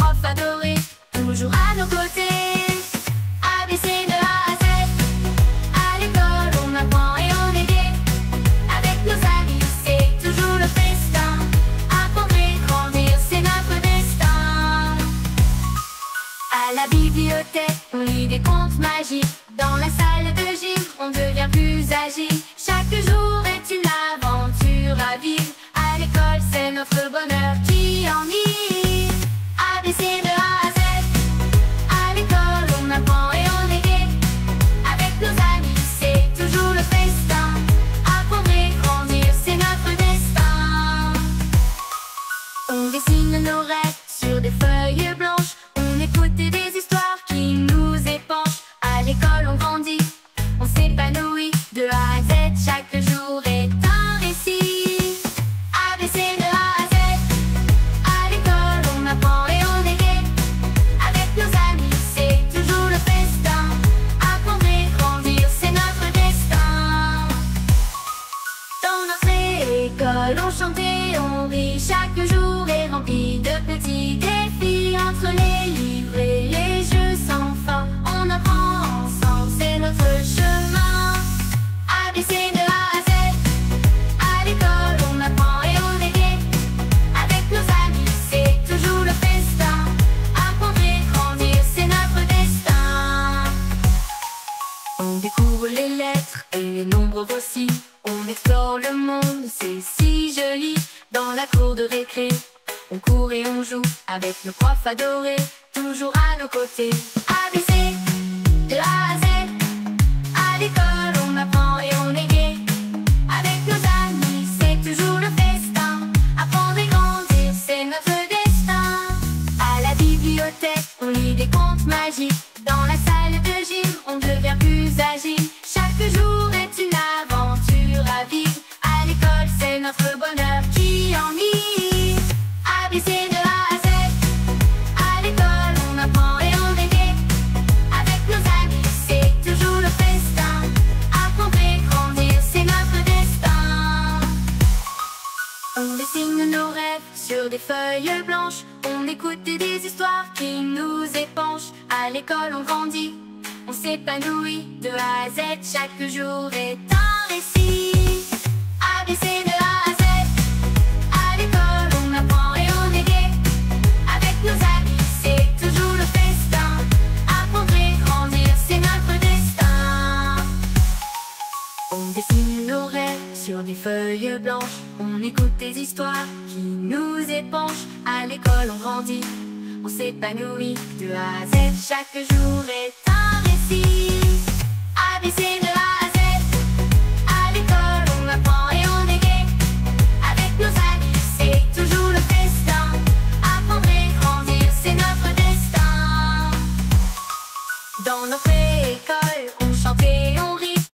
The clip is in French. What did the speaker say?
profs adorés, toujours à nos côtés. ABC de A à Z, à l'école on apprend et on est gai. Avec nos amis c'est toujours le festin. Apprendre et grandir c'est notre destin. À la bibliothèque on lit des contes magiques. Dans la salle de gym on devient plus agile. Chaque jour est une aventure à vivre. À l'école c'est notre bonheur qui enivre. ABC de A à Z, à l'école on apprend et on est gai. Avec nos amis c'est toujours le festin. Apprendre et grandir c'est notre destin. On dessine nos rêves sur des feuilles blanches. On écoute des histoires qui nous épanchent. À l'école on grandit, on s'épanouit. De A à Z, chaque jour est un récit. ABC de A à Z, à l'école on apprend et on est gai. Avec nos amis c'est toujours le festin. Apprendre et grandir c'est notre destin. Dans notre école on chante et on rit. Chaque jour est rempli de petits défis. Entre les livres et les jeux sans fin, on apprend ensemble, c'est notre chemin. ABC de A à Z, à l'école on apprend et on est gai. Avec nos amis c'est toujours le festin. Apprendre et grandir c'est notre destin. On découvre les lettres et les nombres aussi. On explore le monde, c'est si joli. Dans la cour de récré, on court et on joue avec nos profs adorés, toujours à nos côtés. ABC de A à Z, à l'école on apprend et on est gai. Avec nos amis c'est toujours le festin. Apprendre et grandir c'est notre destin. À la bibliothèque on lit des contes magiques. Dans la salle de gym on devient plus agile. Chaque jour est une aventure à vivre. À l'école c'est notre bonheur qui enivre. ABC de A à Z, à l'école on apprend et on est gai. Avec nos amis c'est toujours le festin. Apprendre et grandir c'est notre destin. On dessine nos rêves sur des feuilles blanches. On écoute des histoires qui nous épanchent. À l'école on grandit, on s'épanouit. De A à Z, chaque jour est un récit. ABC de A à Z, à l'école on apprend et on est gai. Avec nos amis c'est toujours le festin. Apprendre et grandir c'est notre destin. On dessine nos rêves sur des feuilles blanches. On écoute des histoires qui nous épanchent. À l'école on grandit, on s'épanouit. De A à Z, chaque jour est un récit. ABC de A à Z, à l'école on apprend et on est gai. Avec nos amis c'est toujours le festin. Apprendre et grandir c'est notre destin. Dans notre école